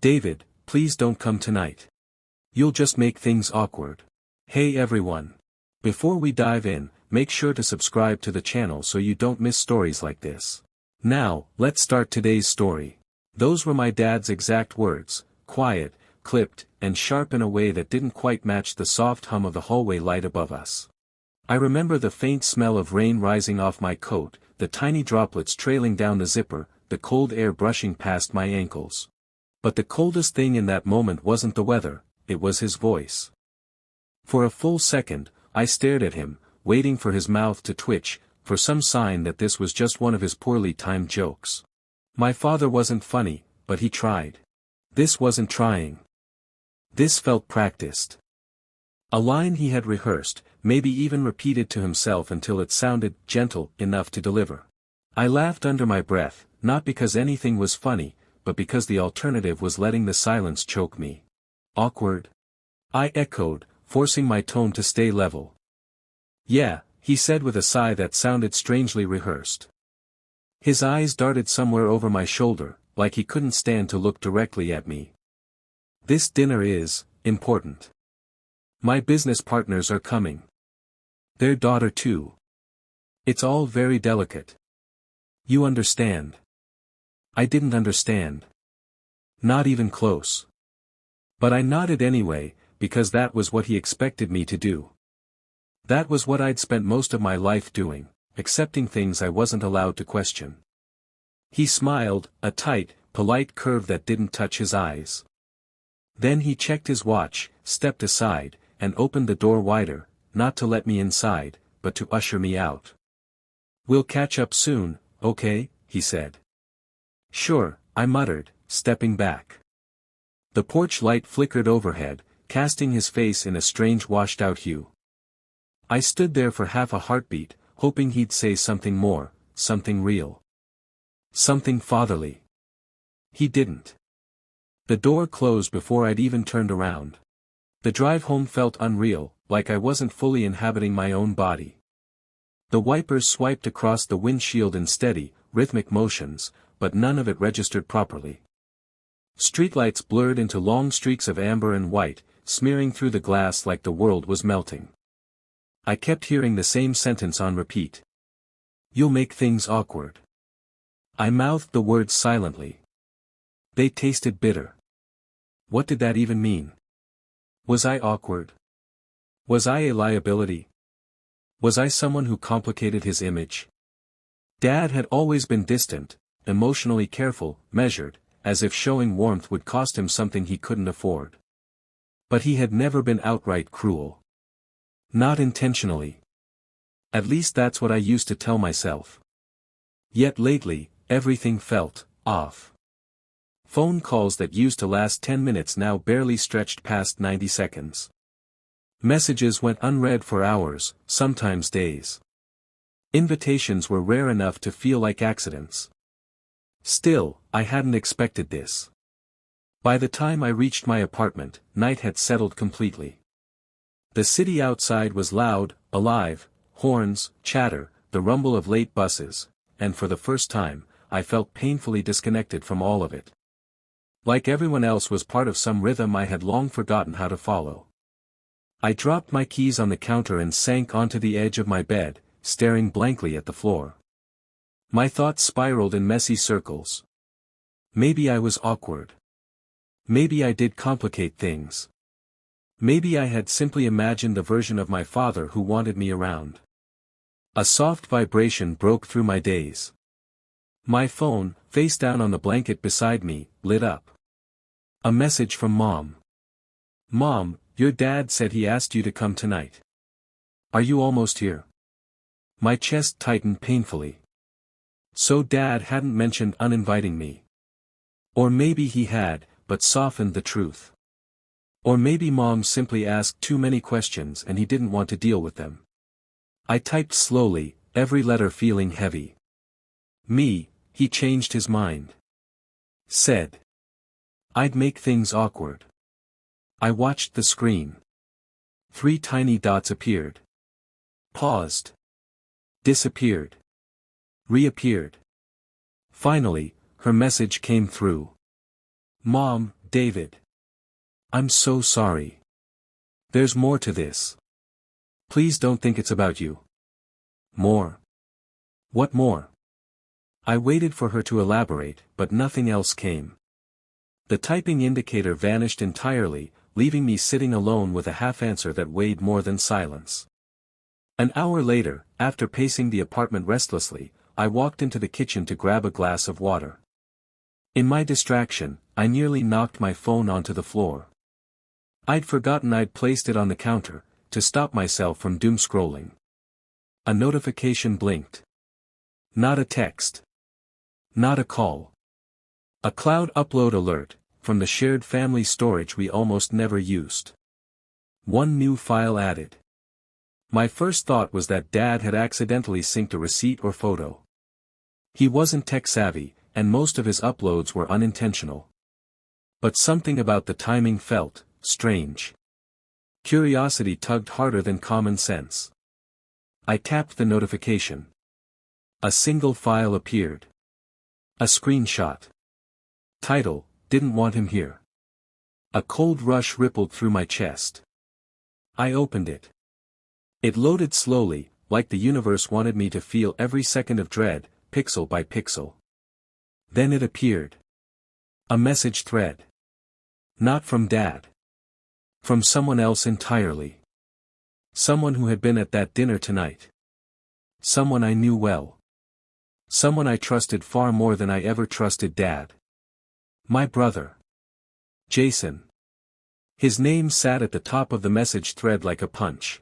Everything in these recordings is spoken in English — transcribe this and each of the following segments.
David, please don't come tonight. You'll just make things awkward. Hey everyone. Before we dive in, make sure to subscribe to the channel so you don't miss stories like this. Now, let's start today's story. Those were my dad's exact words, quiet, clipped, and sharp in a way that didn't quite match the soft hum of the hallway light above us. I remember the faint smell of rain rising off my coat, the tiny droplets trailing down the zipper, the cold air brushing past my ankles. But the coldest thing in that moment wasn't the weather, it was his voice. For a full second, I stared at him, waiting for his mouth to twitch, for some sign that this was just one of his poorly timed jokes. My father wasn't funny, but he tried. This wasn't trying. This felt practiced. A line he had rehearsed, maybe even repeated to himself until it sounded gentle enough to deliver. I laughed under my breath, not because anything was funny, but because the alternative was letting the silence choke me. Awkward? I echoed, forcing my tone to stay level. Yeah, he said with a sigh that sounded strangely rehearsed. His eyes darted somewhere over my shoulder, like he couldn't stand to look directly at me. This dinner is important. My business partners are coming. Their daughter too. It's all very delicate. You understand? I didn't understand. Not even close. But I nodded anyway, because that was what he expected me to do. That was what I'd spent most of my life doing, accepting things I wasn't allowed to question. He smiled, a tight, polite curve that didn't touch his eyes. Then he checked his watch, stepped aside, and opened the door wider, not to let me inside, but to usher me out. We'll catch up soon, okay, he said. Sure, I muttered, stepping back. The porch light flickered overhead, casting his face in a strange washed-out hue. I stood there for half a heartbeat, hoping he'd say something more, something real. Something fatherly. He didn't. The door closed before I'd even turned around. The drive home felt unreal, like I wasn't fully inhabiting my own body. The wipers swiped across the windshield in steady, rhythmic motions, but none of it registered properly. Streetlights blurred into long streaks of amber and white, smearing through the glass like the world was melting. I kept hearing the same sentence on repeat. You'll make things awkward. I mouthed the words silently. They tasted bitter. What did that even mean? Was I awkward? Was I a liability? Was I someone who complicated his image? Dad had always been distant, emotionally careful, measured, as if showing warmth would cost him something he couldn't afford. But he had never been outright cruel. Not intentionally. At least that's what I used to tell myself. Yet lately, everything felt off. Phone calls that used to last 10 minutes now barely stretched past 90 seconds. Messages went unread for hours, sometimes days. Invitations were rare enough to feel like accidents. Still, I hadn't expected this. By the time I reached my apartment, night had settled completely. The city outside was loud, alive, horns, chatter, the rumble of late buses, and for the first time, I felt painfully disconnected from all of it. Like everyone else was part of some rhythm I had long forgotten how to follow. I dropped my keys on the counter and sank onto the edge of my bed, staring blankly at the floor. My thoughts spiraled in messy circles. Maybe I was awkward. Maybe I did complicate things. Maybe I had simply imagined a version of my father who wanted me around. A soft vibration broke through my daze. My phone, face down on the blanket beside me, lit up. A message from Mom. Mom, your dad said he asked you to come tonight. Are you almost here? My chest tightened painfully. So Dad hadn't mentioned uninviting me. Or maybe he had, but softened the truth. Or maybe Mom simply asked too many questions and he didn't want to deal with them. I typed slowly, every letter feeling heavy. Me, he changed his mind. Said. I'd make things awkward. I watched the screen. 3 tiny dots appeared. Paused. Disappeared. Reappeared. Finally, her message came through. Mom, David. I'm so sorry. There's more to this. Please don't think it's about you. More? What more? I waited for her to elaborate, but nothing else came. The typing indicator vanished entirely, leaving me sitting alone with a half-answer that weighed more than silence. An hour later, after pacing the apartment restlessly, I walked into the kitchen to grab a glass of water. In my distraction, I nearly knocked my phone onto the floor. I'd forgotten I'd placed it on the counter, to stop myself from doom scrolling. A notification blinked. Not a text. Not a call. A cloud upload alert, from the shared family storage we almost never used. One new file added. My first thought was that Dad had accidentally synced a receipt or photo. He wasn't tech-savvy, and most of his uploads were unintentional. But something about the timing felt strange. Curiosity tugged harder than common sense. I tapped the notification. A single file appeared. A screenshot. Title, "Didn't want him here." A cold rush rippled through my chest. I opened it. It loaded slowly, like the universe wanted me to feel every second of dread, pixel by pixel. Then it appeared. A message thread. Not from Dad. From someone else entirely. Someone who had been at that dinner tonight. Someone I knew well. Someone I trusted far more than I ever trusted Dad. My brother. Jason. His name sat at the top of the message thread like a punch.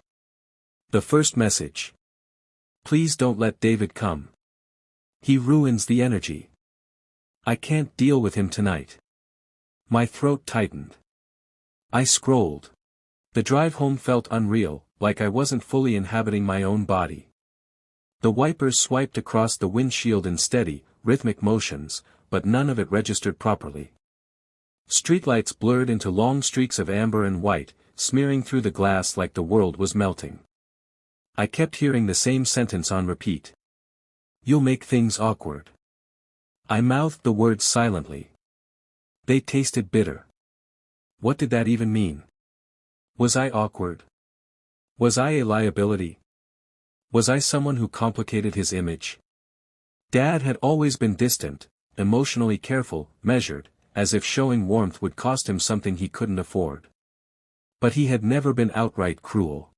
The first message. Please don't let David come. He ruins the energy. I can't deal with him tonight. My throat tightened. I scrolled. The drive home felt unreal, like I wasn't fully inhabiting my own body. The wipers swiped across the windshield in steady, rhythmic motions, but none of it registered properly. Streetlights blurred into long streaks of amber and white, smearing through the glass like the world was melting. I kept hearing the same sentence on repeat. You'll make things awkward. I mouthed the words silently. They tasted bitter. What did that even mean? Was I awkward? Was I a liability? Was I someone who complicated his image? Dad had always been distant, emotionally careful, measured, as if showing warmth would cost him something he couldn't afford. But he had never been outright cruel.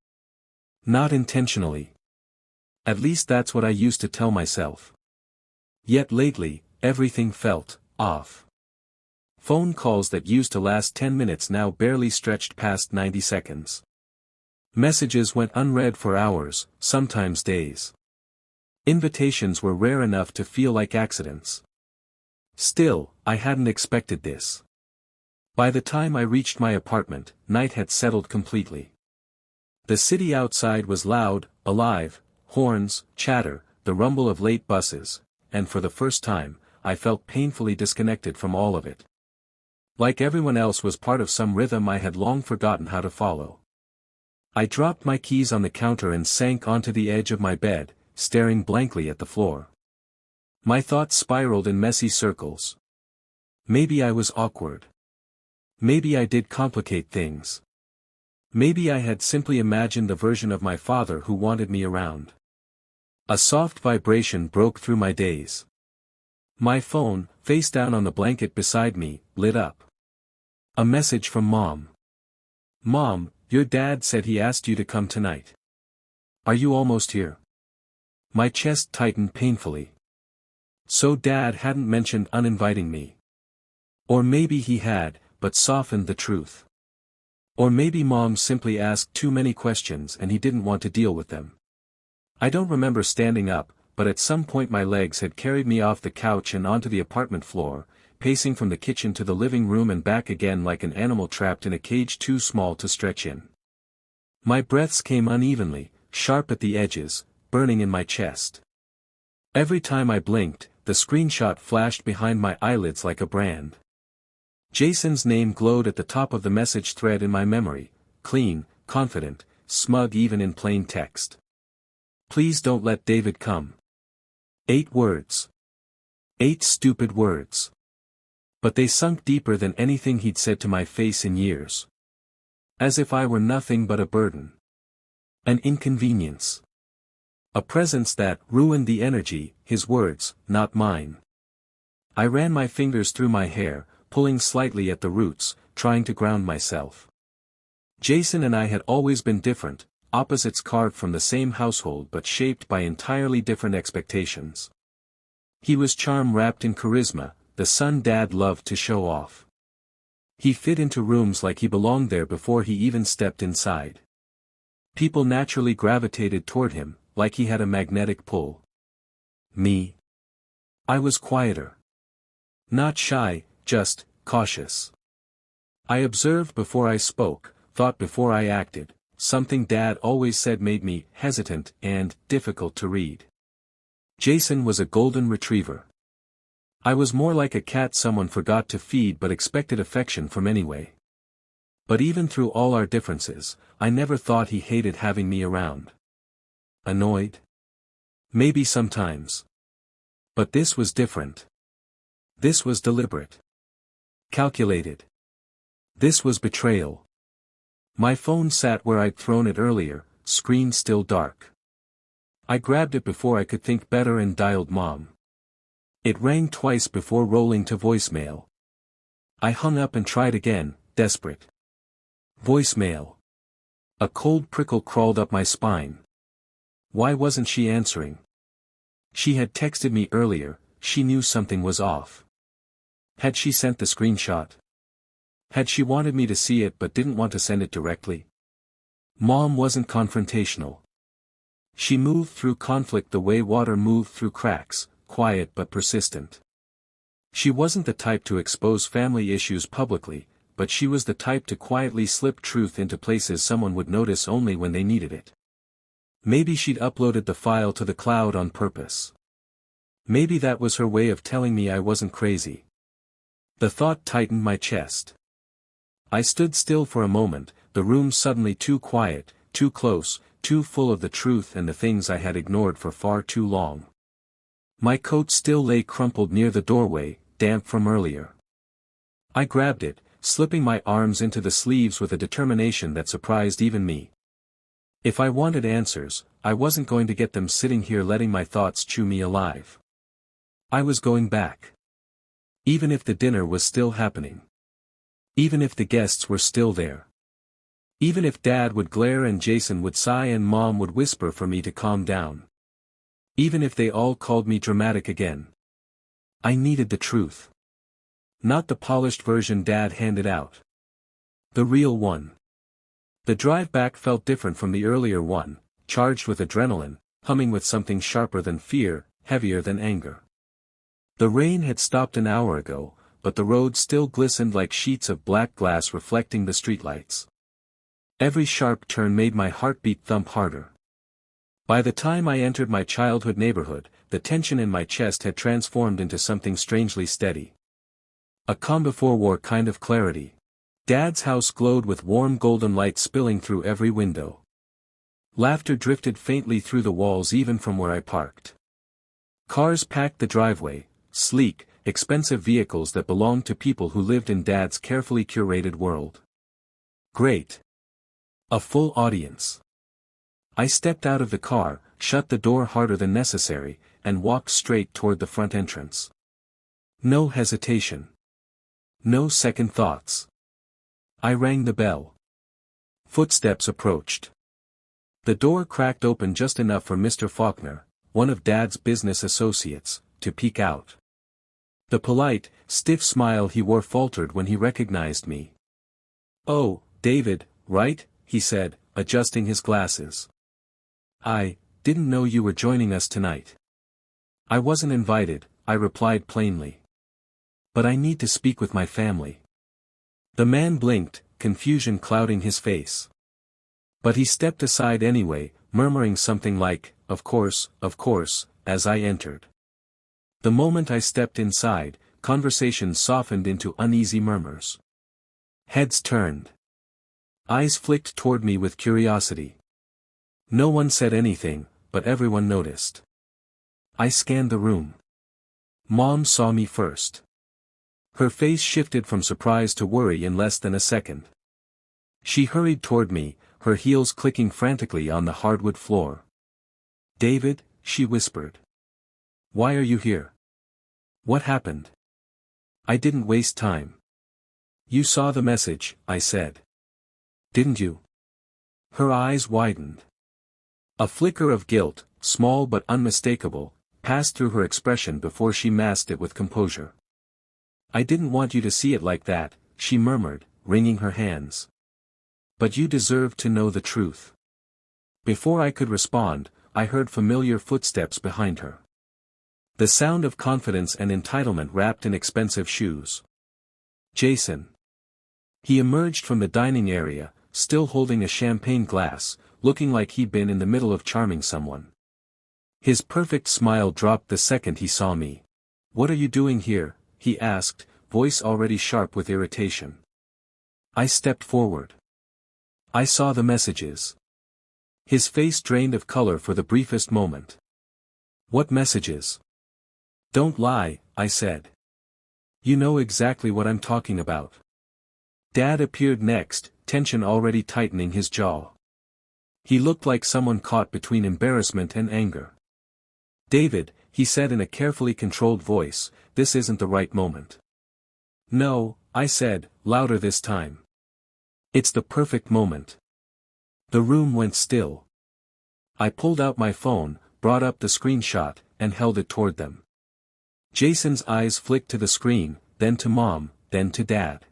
Not intentionally. At least that's what I used to tell myself. Yet lately, everything felt off. Phone calls that used to last 10 minutes now barely stretched past 90 seconds. Messages went unread for hours, sometimes days. Invitations were rare enough to feel like accidents. Still, I hadn't expected this. By the time I reached my apartment, night had settled completely. The city outside was loud, alive, horns, chatter, the rumble of late buses, and for the first time, I felt painfully disconnected from all of it. Like everyone else was part of some rhythm I had long forgotten how to follow. I dropped my keys on the counter and sank onto the edge of my bed, staring blankly at the floor. My thoughts spiraled in messy circles. Maybe I was awkward. Maybe I did complicate things. Maybe I had simply imagined the version of my father who wanted me around. A soft vibration broke through my daze. My phone, face down on the blanket beside me, lit up. A message from Mom. Mom, your dad said he asked you to come tonight. Are you almost here? My chest tightened painfully. So Dad hadn't mentioned uninviting me. Or maybe he had, but softened the truth. Or maybe Mom simply asked too many questions and he didn't want to deal with them. I don't remember standing up, but at some point my legs had carried me off the couch and onto the apartment floor, pacing from the kitchen to the living room and back again like an animal trapped in a cage too small to stretch in. My breaths came unevenly, sharp at the edges, burning in my chest. Every time I blinked, the screenshot flashed behind my eyelids like a brand. Jason's name glowed at the top of the message thread in my memory, clean, confident, smug even in plain text. Please don't let David come. 8 words. 8 stupid words. But they sunk deeper than anything he'd said to my face in years. As if I were nothing but a burden. An inconvenience. A presence that ruined the energy, his words, not mine. I ran my fingers through my hair, pulling slightly at the roots, trying to ground myself. Jason and I had always been different, opposites carved from the same household but shaped by entirely different expectations. He was charm wrapped in charisma, the son Dad loved to show off. He fit into rooms like he belonged there before he even stepped inside. People naturally gravitated toward him, like he had a magnetic pull. Me? I was quieter. Not shy, just cautious. I observed before I spoke, thought before I acted, something Dad always said made me hesitant and difficult to read. Jason was a golden retriever. I was more like a cat someone forgot to feed but expected affection from anyway. But even through all our differences, I never thought he hated having me around. Annoyed? Maybe sometimes. But this was different. This was deliberate. Calculated. This was betrayal. My phone sat where I'd thrown it earlier, screen still dark. I grabbed it before I could think better and dialed Mom. It rang twice before rolling to voicemail. I hung up and tried again, desperate. Voicemail. A cold prickle crawled up my spine. Why wasn't she answering? She had texted me earlier, she knew something was off. Had she sent the screenshot? Had she wanted me to see it but didn't want to send it directly? Mom wasn't confrontational. She moved through conflict the way water moved through cracks, quiet but persistent. She wasn't the type to expose family issues publicly, but she was the type to quietly slip truth into places someone would notice only when they needed it. Maybe she'd uploaded the file to the cloud on purpose. Maybe that was her way of telling me I wasn't crazy. The thought tightened my chest. I stood still for a moment, the room suddenly too quiet, too close, too full of the truth and the things I had ignored for far too long. My coat still lay crumpled near the doorway, damp from earlier. I grabbed it, slipping my arms into the sleeves with a determination that surprised even me. If I wanted answers, I wasn't going to get them sitting here letting my thoughts chew me alive. I was going back. Even if the dinner was still happening. Even if the guests were still there. Even if Dad would glare and Jason would sigh and Mom would whisper for me to calm down. Even if they all called me dramatic again. I needed the truth. Not the polished version Dad handed out. The real one. The drive back felt different from the earlier one, charged with adrenaline, humming with something sharper than fear, heavier than anger. The rain had stopped an hour ago, but the road still glistened like sheets of black glass reflecting the streetlights. Every sharp turn made my heartbeat thump harder. By the time I entered my childhood neighborhood, the tension in my chest had transformed into something strangely steady. A calm before war kind of clarity. Dad's house glowed with warm golden light spilling through every window. Laughter drifted faintly through the walls even from where I parked. Cars packed the driveway, sleek, expensive vehicles that belonged to people who lived in Dad's carefully curated world. Great. A full audience. I stepped out of the car, shut the door harder than necessary, and walked straight toward the front entrance. No hesitation. No second thoughts. I rang the bell. Footsteps approached. The door cracked open just enough for Mr. Faulkner, one of Dad's business associates, to peek out. The polite, stiff smile he wore faltered when he recognized me. "Oh, David, right?" he said, adjusting his glasses. "I didn't know you were joining us tonight." "I wasn't invited," I replied plainly. "But I need to speak with my family." The man blinked, confusion clouding his face. But he stepped aside anyway, murmuring something like, of course," as I entered. The moment I stepped inside, conversation softened into uneasy murmurs. Heads turned. Eyes flicked toward me with curiosity. No one said anything, but everyone noticed. I scanned the room. Mom saw me first. Her face shifted from surprise to worry in less than a second. She hurried toward me, her heels clicking frantically on the hardwood floor. "David," she whispered. "Why are you here? What happened?" I didn't waste time. "You saw the message," I said. "Didn't you?" Her eyes widened. A flicker of guilt, small but unmistakable, passed through her expression before she masked it with composure. "I didn't want you to see it like that," she murmured, wringing her hands. "But you deserve to know the truth." Before I could respond, I heard familiar footsteps behind her. The sound of confidence and entitlement wrapped in expensive shoes. Jason. He emerged from the dining area, still holding a champagne glass, looking like he'd been in the middle of charming someone. His perfect smile dropped the second he saw me. "What are you doing here?" he asked, voice already sharp with irritation. I stepped forward. "I saw the messages." His face drained of color for the briefest moment. "What messages?" "Don't lie," I said. "You know exactly what I'm talking about." Dad appeared next, tension already tightening his jaw. He looked like someone caught between embarrassment and anger. "David," he said in a carefully controlled voice, "this isn't the right moment." "No," I said, louder this time. "It's the perfect moment." The room went still. I pulled out my phone, brought up the screenshot, and held it toward them. Jason's eyes flicked to the screen, then to Mom, then to Dad.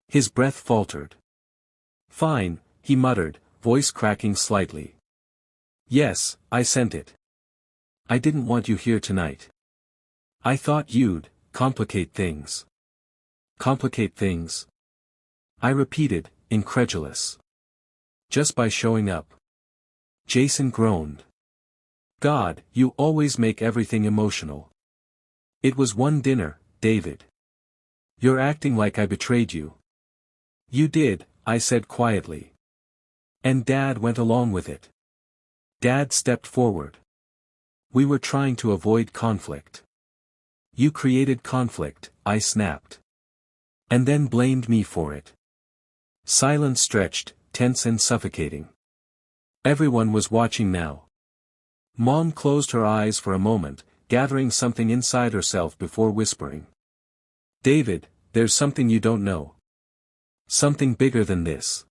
His breath faltered. "Fine," he muttered, voice cracking slightly. "Yes, I sent it. I didn't want you here tonight. I thought you'd complicate things." "Complicate things?" I repeated, incredulous. "Just by showing up." Jason groaned. "God, you always make everything emotional." "It was one dinner, David. You're acting like I betrayed you." "You did," I said quietly. "And Dad went along with it." Dad stepped forward. "We were trying to avoid conflict." "You created conflict," I snapped. "And then blamed me for it." Silence stretched, tense and suffocating. Everyone was watching now. Mom closed her eyes for a moment, gathering something inside herself before whispering. "David, there's something you don't know. Something bigger than this."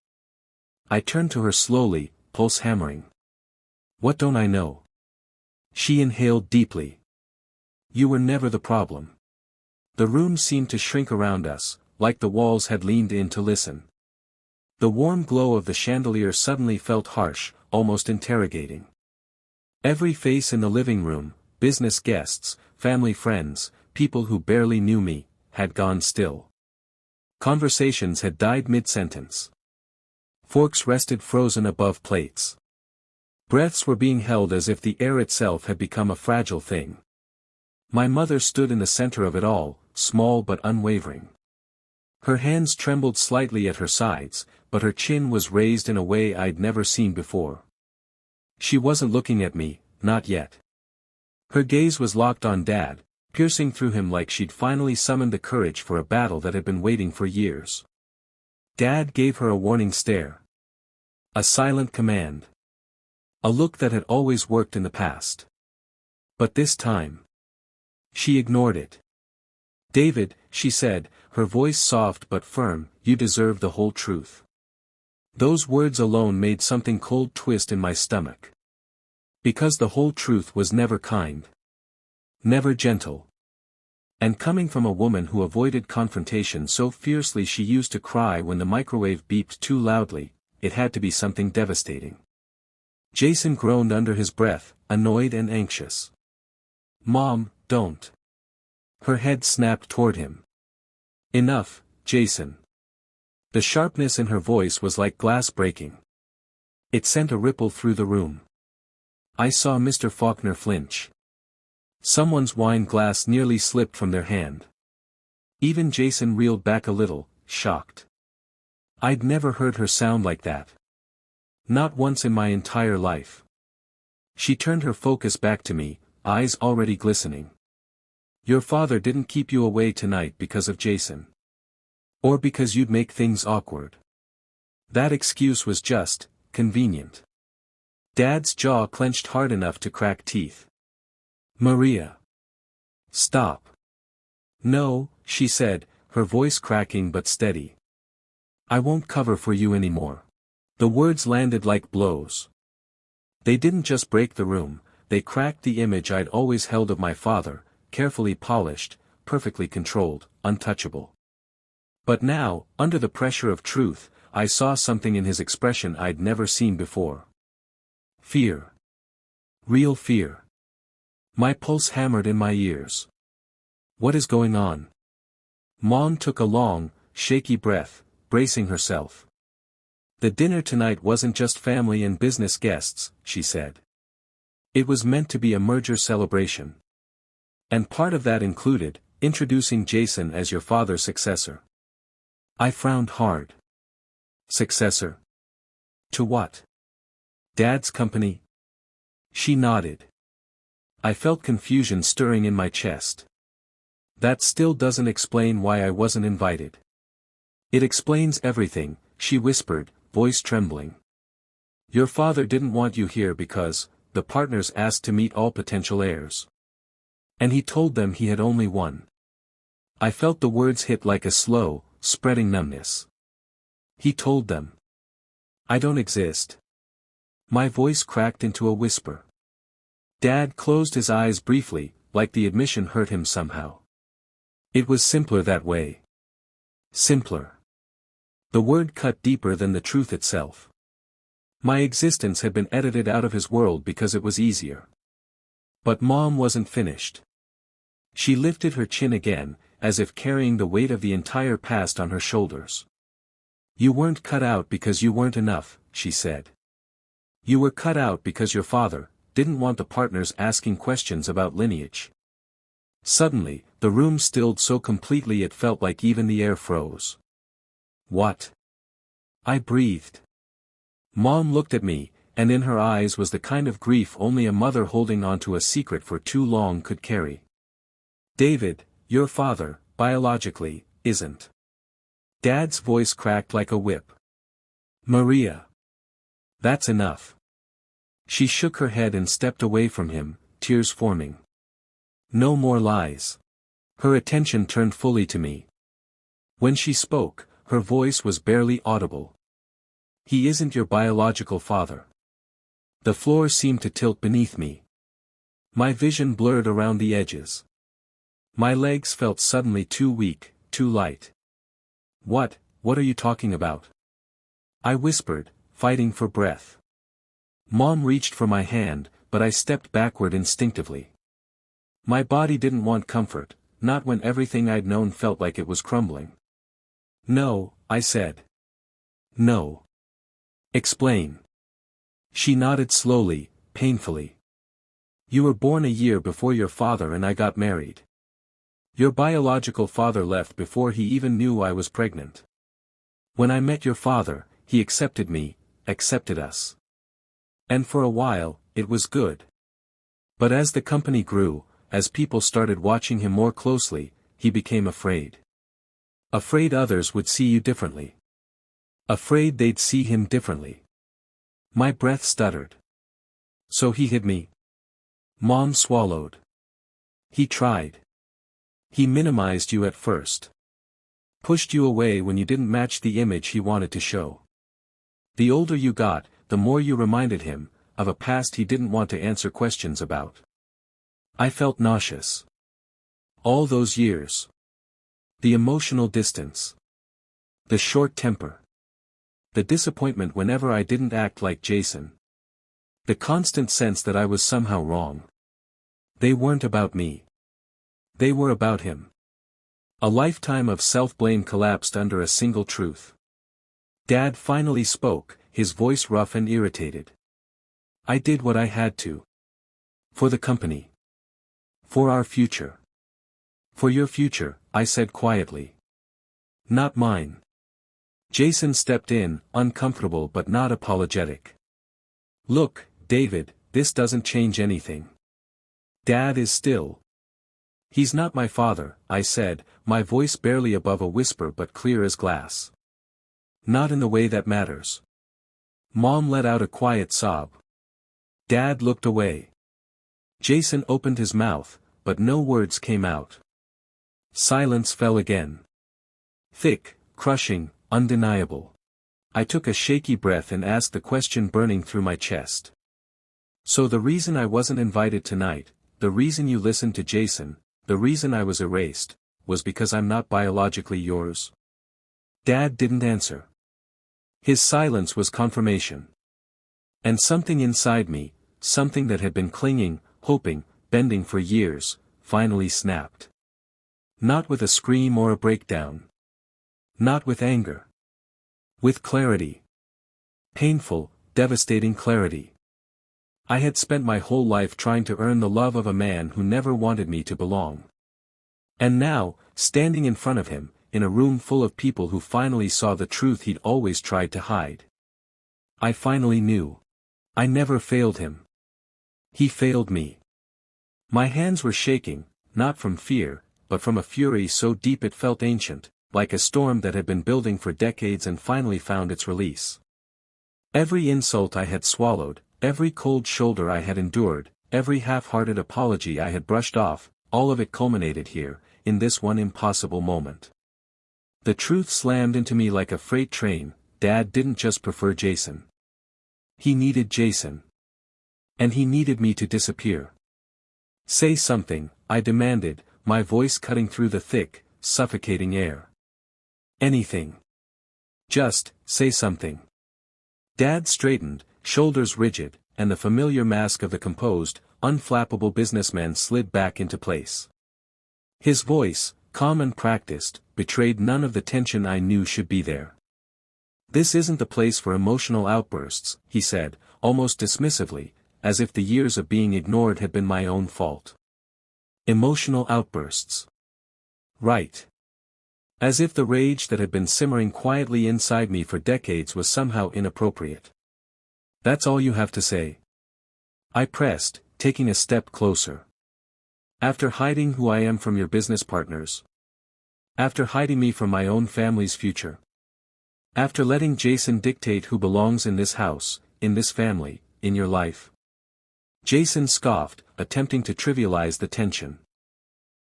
I turned to her slowly, pulse hammering. "What don't I know?" She inhaled deeply. "You were never the problem." The room seemed to shrink around us, like the walls had leaned in to listen. The warm glow of the chandelier suddenly felt harsh, almost interrogating. Every face in the living room, business guests, family friends, people who barely knew me, had gone still. Conversations had died mid-sentence. Forks rested frozen above plates. Breaths were being held as if the air itself had become a fragile thing. My mother stood in the center of it all, small but unwavering. Her hands trembled slightly at her sides, but her chin was raised in a way I'd never seen before. She wasn't looking at me, not yet. Her gaze was locked on Dad, piercing through him like she'd finally summoned the courage for a battle that had been waiting for years. Dad gave her a warning stare. A silent command. A look that had always worked in the past. But this time, she ignored it. "David," she said, her voice soft but firm, "you deserve the whole truth." Those words alone made something cold twist in my stomach. Because the whole truth was never kind. Never gentle. And coming from a woman who avoided confrontation so fiercely she used to cry when the microwave beeped too loudly, it had to be something devastating. Jason groaned under his breath, annoyed and anxious. "Mom, don't." Her head snapped toward him. "Enough, Jason." The sharpness in her voice was like glass breaking. It sent a ripple through the room. I saw Mr. Faulkner flinch. Someone's wine glass nearly slipped from their hand. Even Jason reeled back a little, shocked. I'd never heard her sound like that. Not once in my entire life. She turned her focus back to me, eyes already glistening. Your father didn't keep you away tonight because of Jason. Or because you'd make things awkward. That excuse was just convenient. Dad's jaw clenched hard enough to crack teeth. Maria. Stop. No, she said, her voice cracking but steady. I won't cover for you anymore. The words landed like blows. They didn't just break the room, they cracked the image I'd always held of my father, carefully polished, perfectly controlled, untouchable. But now, under the pressure of truth, I saw something in his expression I'd never seen before. Fear. Real fear. My pulse hammered in my ears. What is going on? Mom took a long, shaky breath, bracing herself. The dinner tonight wasn't just family and business guests, she said. It was meant to be a merger celebration. And part of that included introducing Jason as your father's successor. I frowned hard. Successor? To what? Dad's company? She nodded. I felt confusion stirring in my chest. That still doesn't explain why I wasn't invited. It explains everything, she whispered, voice trembling. Your father didn't want you here because the partners asked to meet all potential heirs. And he told them he had only one. I felt the words hit like a slow, spreading numbness. He told them. I don't exist. My voice cracked into a whisper. Dad closed his eyes briefly, like the admission hurt him somehow. It was simpler that way. Simpler. The word cut deeper than the truth itself. My existence had been edited out of his world because it was easier. But Mom wasn't finished. She lifted her chin again, as if carrying the weight of the entire past on her shoulders. You weren't cut out because you weren't enough, she said. You were cut out because your father didn't want the partners asking questions about lineage. Suddenly, the room stilled so completely it felt like even the air froze. What? I breathed. Mom looked at me, and in her eyes was the kind of grief only a mother holding on to a secret for too long could carry. David, your father, biologically, isn't. Dad's voice cracked like a whip. Maria. That's enough. She shook her head and stepped away from him, tears forming. No more lies. Her attention turned fully to me. When she spoke, her voice was barely audible. He isn't your biological father. The floor seemed to tilt beneath me. My vision blurred around the edges. My legs felt suddenly too weak, too light. What are you talking about? I whispered, fighting for breath. Mom reached for my hand, but I stepped backward instinctively. My body didn't want comfort, not when everything I'd known felt like it was crumbling. No, I said. No. Explain. She nodded slowly, painfully. You were born a year before your father and I got married. Your biological father left before he even knew I was pregnant. When I met your father, he accepted me, accepted us. And for a while, it was good. But as the company grew, as people started watching him more closely, he became afraid. Afraid others would see you differently. Afraid they'd see him differently. My breath stuttered. So he hid me. Mom swallowed. He tried. He minimized you at first. Pushed you away when you didn't match the image he wanted to show. The older you got, the more you reminded him of a past he didn't want to answer questions about. I felt nauseous. All those years. The emotional distance. The short temper. The disappointment whenever I didn't act like Jason. The constant sense that I was somehow wrong. They weren't about me. They were about him. A lifetime of self-blame collapsed under a single truth. Dad finally spoke, his voice rough and irritated. I did what I had to. For the company. For our future. For your future, I said quietly. Not mine. Jason stepped in, uncomfortable but not apologetic. Look, David, this doesn't change anything. Dad is still He's not my father, I said, my voice barely above a whisper but clear as glass. Not in the way that matters. Mom let out a quiet sob. Dad looked away. Jason opened his mouth, but no words came out. Silence fell again. Thick, crushing, undeniable. I took a shaky breath and asked the question burning through my chest. So the reason I wasn't invited tonight, the reason you listened to Jason, the reason I was erased, was because I'm not biologically yours? Dad didn't answer. His silence was confirmation. And something inside me, something that had been clinging, hoping, bending for years, finally snapped. Not with a scream or a breakdown. Not with anger. With clarity. Painful, devastating clarity. I had spent my whole life trying to earn the love of a man who never wanted me to belong. And now, standing in front of him, in a room full of people who finally saw the truth he'd always tried to hide. I finally knew. I never failed him. He failed me. My hands were shaking, not from fear, but from a fury so deep it felt ancient, like a storm that had been building for decades and finally found its release. Every insult I had swallowed, every cold shoulder I had endured, every half-hearted apology I had brushed off, all of it culminated here, in this one impossible moment. The truth slammed into me like a freight train. Dad didn't just prefer Jason. He needed Jason. And he needed me to disappear. Say something, I demanded, my voice cutting through the thick, suffocating air. Anything. Just, say something. Dad straightened, shoulders rigid, and the familiar mask of the composed, unflappable businessman slid back into place. His voice, calm and practiced, betrayed none of the tension I knew should be there. This isn't the place for emotional outbursts, he said, almost dismissively, as if the years of being ignored had been my own fault. Emotional outbursts. Right. As if the rage that had been simmering quietly inside me for decades was somehow inappropriate. That's all you have to say? I pressed, taking a step closer. After hiding who I am from your business partners? After hiding me from my own family's future? After letting Jason dictate who belongs in this house, in this family, in your life? Jason scoffed, attempting to trivialize the tension.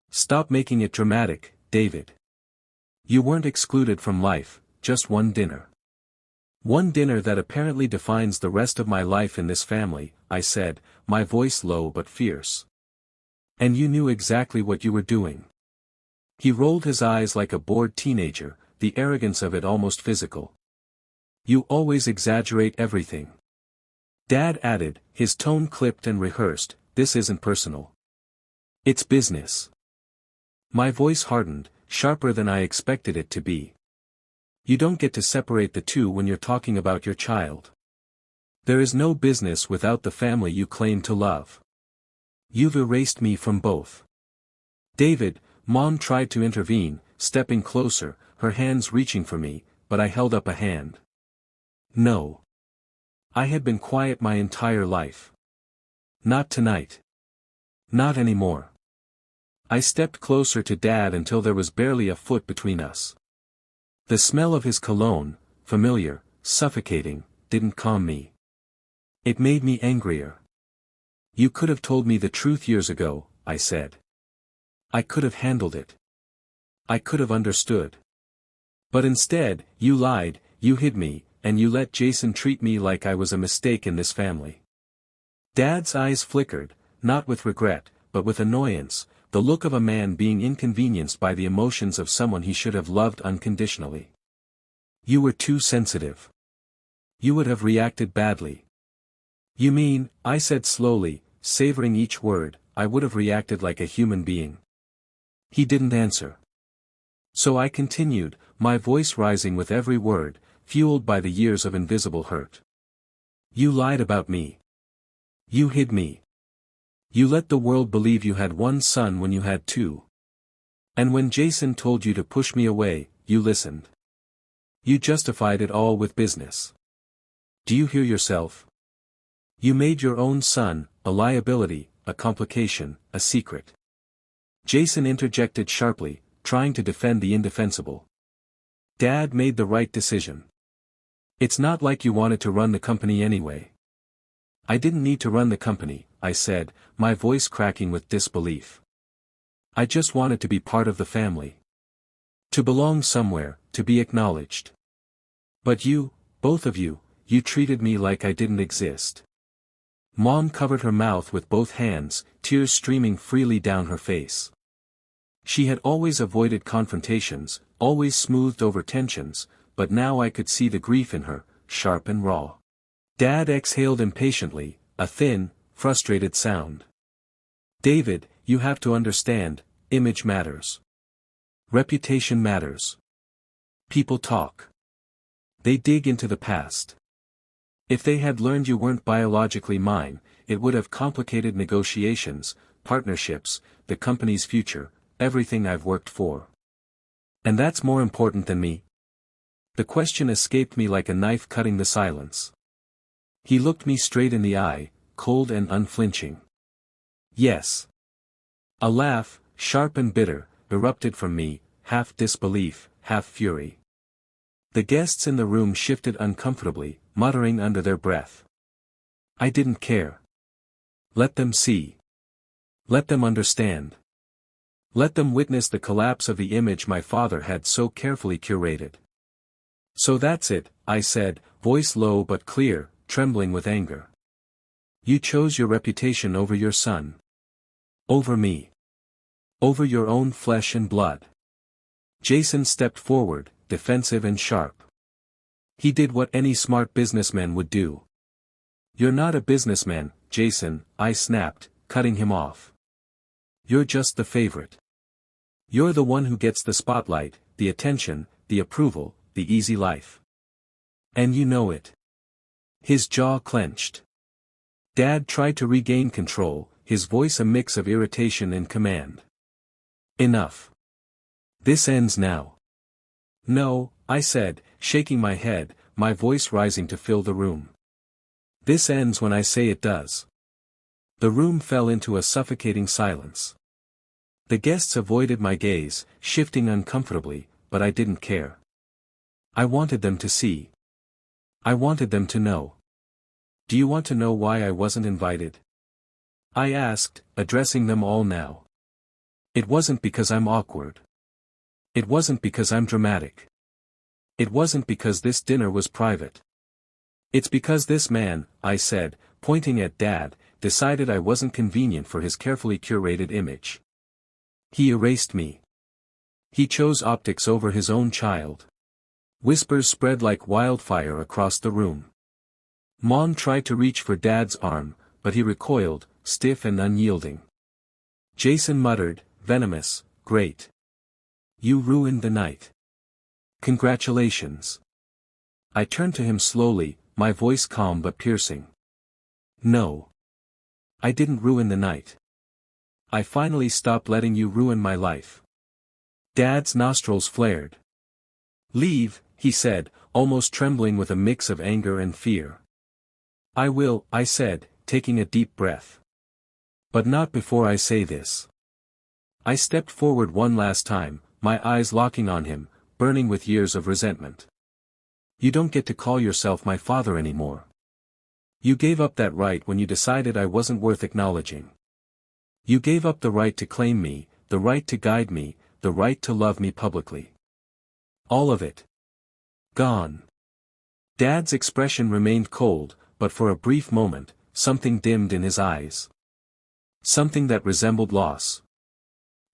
Stop making it dramatic, David. You weren't excluded from life, just one dinner. One dinner that apparently defines the rest of my life in this family, I said, my voice low but fierce. And you knew exactly what you were doing. He rolled his eyes like a bored teenager, the arrogance of it almost physical. You always exaggerate everything. Dad added, his tone clipped and rehearsed, this isn't personal. It's business. My voice hardened, sharper than I expected it to be. You don't get to separate the two when you're talking about your child. There is no business without the family you claim to love. You've erased me from both. David, Mom tried to intervene, stepping closer, her hands reaching for me, but I held up a hand. No. I had been quiet my entire life. Not tonight. Not anymore. I stepped closer to Dad until there was barely a foot between us. The smell of his cologne, familiar, suffocating, didn't calm me. It made me angrier. You could have told me the truth years ago, I said. I could have handled it. I could have understood. But instead, you lied, you hid me, and you let Jason treat me like I was a mistake in this family. Dad's eyes flickered, not with regret, but with annoyance, the look of a man being inconvenienced by the emotions of someone he should have loved unconditionally. You were too sensitive. You would have reacted badly. You mean, I said slowly, savoring each word, I would have reacted like a human being. He didn't answer. So I continued, my voice rising with every word, fueled by the years of invisible hurt. You lied about me. You hid me. You let the world believe you had one son when you had two. And when Jason told you to push me away, you listened. You justified it all with business. Do you hear yourself? You made your own son, a liability, a complication, a secret. Jason interjected sharply, trying to defend the indefensible. Dad made the right decision. It's not like you wanted to run the company anyway. I didn't need to run the company, I said, my voice cracking with disbelief. I just wanted to be part of the family. To belong somewhere, to be acknowledged. But you, both of you treated me like I didn't exist. Mom covered her mouth with both hands, tears streaming freely down her face. She had always avoided confrontations, always smoothed over tensions, but now I could see the grief in her, sharp and raw. Dad exhaled impatiently, a thin, frustrated sound. David, you have to understand, image matters. Reputation matters. People talk. They dig into the past. If they had learned you weren't biologically mine, it would have complicated negotiations, partnerships, the company's future, everything I've worked for. And that's more important than me. The question escaped me like a knife cutting the silence. He looked me straight in the eye, cold and unflinching. Yes. A laugh, sharp and bitter, erupted from me, half disbelief, half fury. The guests in the room shifted uncomfortably, muttering under their breath. I didn't care. Let them see. Let them understand. Let them witness the collapse of the image my father had so carefully curated. So that's it, I said, voice low but clear, trembling with anger. You chose your reputation over your son. Over me. Over your own flesh and blood. Jason stepped forward, defensive and sharp. He did what any smart businessman would do. You're not a businessman, Jason, I snapped, cutting him off. You're just the favorite. You're the one who gets the spotlight, the attention, the approval, the easy life. And you know it. His jaw clenched. Dad tried to regain control, his voice a mix of irritation and command. Enough. This ends now. No, I said, shaking my head, my voice rising to fill the room. This ends when I say it does. The room fell into a suffocating silence. The guests avoided my gaze, shifting uncomfortably, but I didn't care. I wanted them to see. I wanted them to know. Do you want to know why I wasn't invited? I asked, addressing them all now. It wasn't because I'm awkward. It wasn't because I'm dramatic. It wasn't because this dinner was private. It's because this man, I said, pointing at Dad, decided I wasn't convenient for his carefully curated image. He erased me. He chose optics over his own child. Whispers spread like wildfire across the room. Mom tried to reach for Dad's arm, but he recoiled, stiff and unyielding. Jason muttered, venomous, great. You ruined the night. Congratulations. I turned to him slowly, my voice calm but piercing. No. I didn't ruin the night. I finally stopped letting you ruin my life. Dad's nostrils flared. Leave, he said, almost trembling with a mix of anger and fear. I will, I said, taking a deep breath. But not before I say this. I stepped forward one last time, my eyes locking on him, burning with years of resentment. You don't get to call yourself my father anymore. You gave up that right when you decided I wasn't worth acknowledging. You gave up the right to claim me, the right to guide me, the right to love me publicly. All of it. Gone. Dad's expression remained cold, but for a brief moment, something dimmed in his eyes. Something that resembled loss.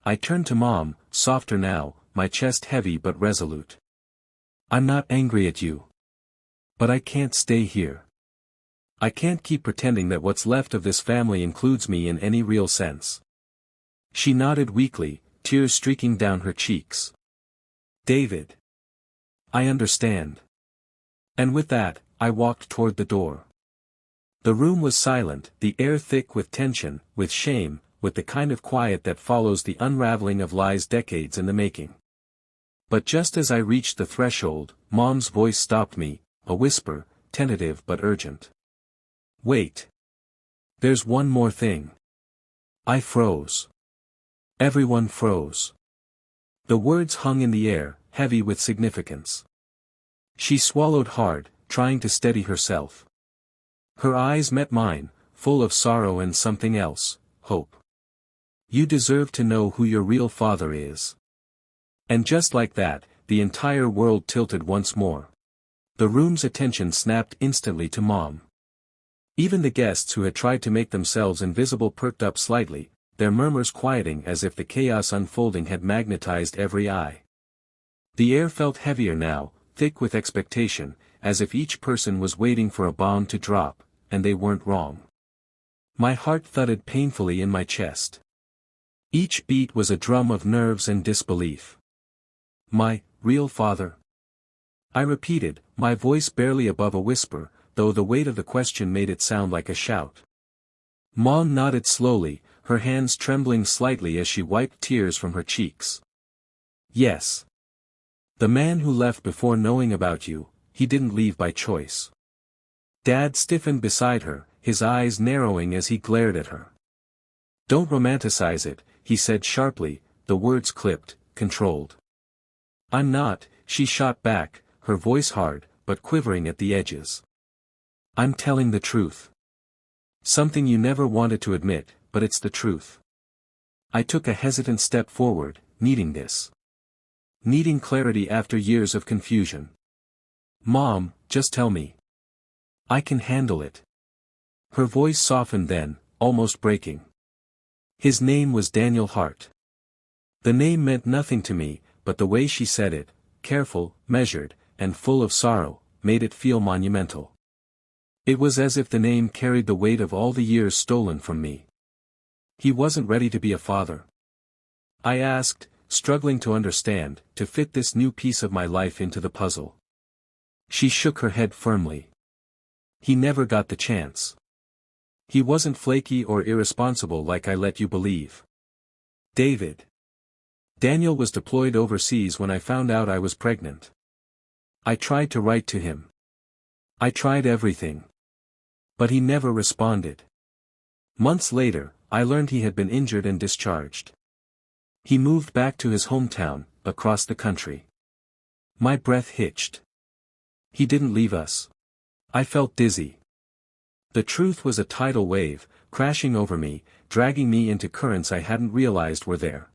I turned to Mom, softer now, my chest heavy but resolute. I'm not angry at you. But I can't stay here. I can't keep pretending that what's left of this family includes me in any real sense. She nodded weakly, tears streaking down her cheeks. David. I understand. And with that, I walked toward the door. The room was silent, the air thick with tension, with shame, with the kind of quiet that follows the unraveling of lies decades in the making. But just as I reached the threshold, Mom's voice stopped me, a whisper, tentative but urgent. Wait. There's one more thing. I froze. Everyone froze. The words hung in the air, heavy with significance. She swallowed hard, trying to steady herself. Her eyes met mine, full of sorrow and something else, hope. You deserve to know who your real father is. And just like that, the entire world tilted once more. The room's attention snapped instantly to Mom. Even the guests who had tried to make themselves invisible perked up slightly, their murmurs quieting as if the chaos unfolding had magnetized every eye. The air felt heavier now, thick with expectation, as if each person was waiting for a bomb to drop, and they weren't wrong. My heart thudded painfully in my chest. Each beat was a drum of nerves and disbelief. My real father? I repeated, my voice barely above a whisper, though the weight of the question made it sound like a shout. Mom nodded slowly, her hands trembling slightly as she wiped tears from her cheeks. Yes. The man who left before knowing about you, he didn't leave by choice. Dad stiffened beside her, his eyes narrowing as he glared at her. Don't romanticize it, he said sharply, the words clipped, controlled. I'm not, she shot back, her voice hard, but quivering at the edges. I'm telling the truth. Something you never wanted to admit, but it's the truth. I took a hesitant step forward, needing this. Needing clarity after years of confusion. Mom, just tell me. I can handle it. Her voice softened then, almost breaking. His name was Daniel Hart. The name meant nothing to me, but the way she said it, careful, measured, and full of sorrow, made it feel monumental. It was as if the name carried the weight of all the years stolen from me. He wasn't ready to be a father. I asked, struggling to understand, to fit this new piece of my life into the puzzle. She shook her head firmly. He never got the chance. He wasn't flaky or irresponsible like I let you believe. David. Daniel was deployed overseas when I found out I was pregnant. I tried to write to him. I tried everything. But he never responded. Months later, I learned he had been injured and discharged. He moved back to his hometown, across the country. My breath hitched. He didn't leave us. I felt dizzy. The truth was a tidal wave, crashing over me, dragging me into currents I hadn't realized were there.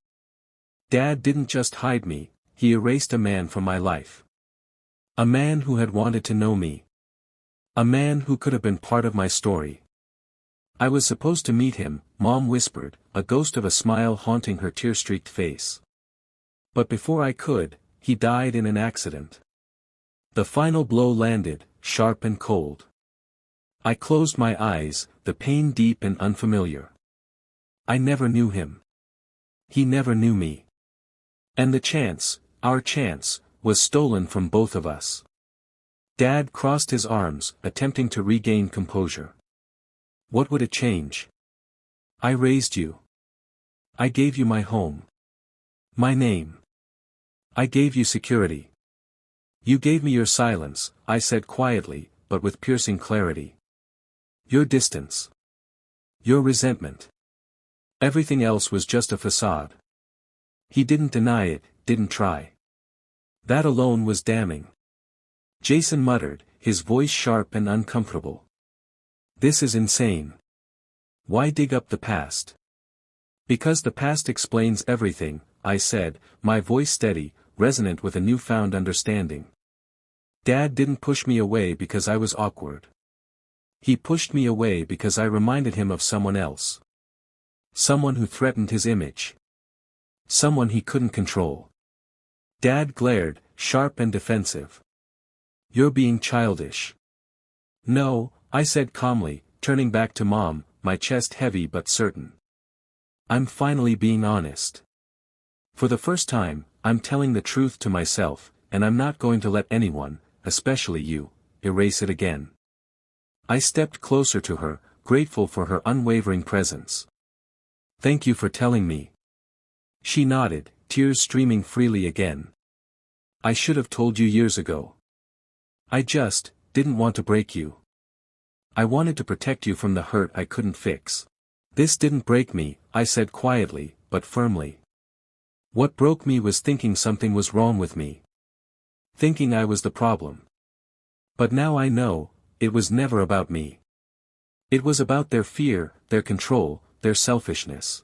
Dad didn't just hide me, he erased a man from my life. A man who had wanted to know me. A man who could have been part of my story. I was supposed to meet him, Mom whispered, a ghost of a smile haunting her tear-streaked face. But before I could, he died in an accident. The final blow landed, sharp and cold. I closed my eyes, the pain deep and unfamiliar. I never knew him. He never knew me. And the chance, our chance, was stolen from both of us. Dad crossed his arms, attempting to regain composure. What would it change? I raised you. I gave you my home. My name. I gave you security. You gave me your silence, I said quietly, but with piercing clarity. Your distance. Your resentment. Everything else was just a facade. He didn't deny it, didn't try. That alone was damning. Jason muttered, his voice sharp and uncomfortable. This is insane. Why dig up the past? Because the past explains everything, I said, my voice steady, resonant with a newfound understanding. Dad didn't push me away because I was awkward. He pushed me away because I reminded him of someone else. Someone who threatened his image. Someone he couldn't control. Dad glared, sharp and defensive. You're being childish. No, I said calmly, turning back to Mom, my chest heavy but certain. I'm finally being honest. For the first time, I'm telling the truth to myself, and I'm not going to let anyone, especially you, erase it again. I stepped closer to her, grateful for her unwavering presence. Thank you for telling me. She nodded, tears streaming freely again. I should have told you years ago. I just didn't want to break you. I wanted to protect you from the hurt I couldn't fix. This didn't break me, I said quietly, but firmly. What broke me was thinking something was wrong with me. Thinking I was the problem. But now I know, it was never about me. It was about their fear, their control, their selfishness.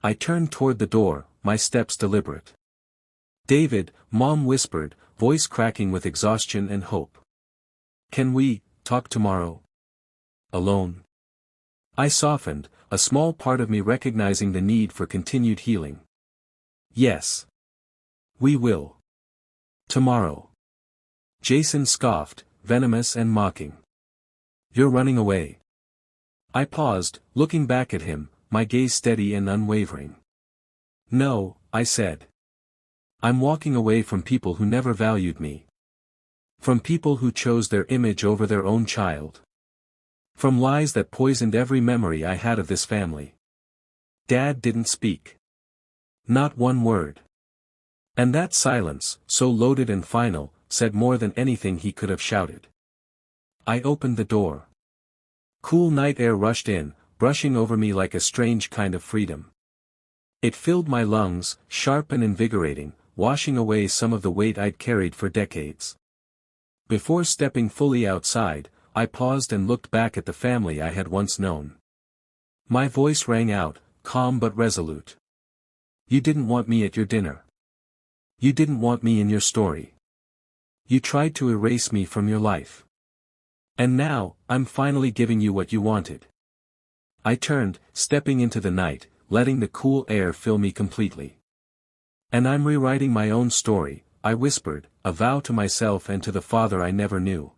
I turned toward the door, my steps deliberate. "David," Mom whispered, voice cracking with exhaustion and hope. "Can we talk tomorrow? Alone?" I softened, a small part of me recognizing the need for continued healing. "Yes. We will. Tomorrow." Jason scoffed, venomous and mocking. "You're running away." I paused, looking back at him, my gaze steady and unwavering. "No," I said. "I'm walking away from people who never valued me. From people who chose their image over their own child. From lies that poisoned every memory I had of this family." Dad didn't speak. Not one word. And that silence, so loaded and final, said more than anything he could have shouted. I opened the door. Cool night air rushed in, brushing over me like a strange kind of freedom. It filled my lungs, sharp and invigorating, washing away some of the weight I'd carried for decades. Before stepping fully outside, I paused and looked back at the family I had once known. My voice rang out, calm but resolute. "You didn't want me at your dinner. You didn't want me in your story. You tried to erase me from your life. And now, I'm finally giving you what you wanted." I turned, stepping into the night, letting the cool air fill me completely. "And I'm rewriting my own story," I whispered, a vow to myself and to the father I never knew.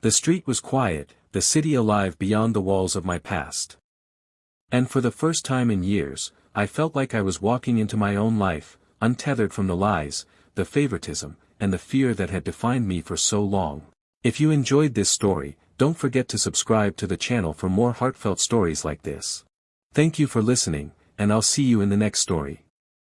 The street was quiet, the city alive beyond the walls of my past. And for the first time in years, I felt like I was walking into my own life, untethered from the lies, the favoritism, and the fear that had defined me for so long. If you enjoyed this story, don't forget to subscribe to the channel for more heartfelt stories like this. Thank you for listening, and I'll see you in the next story.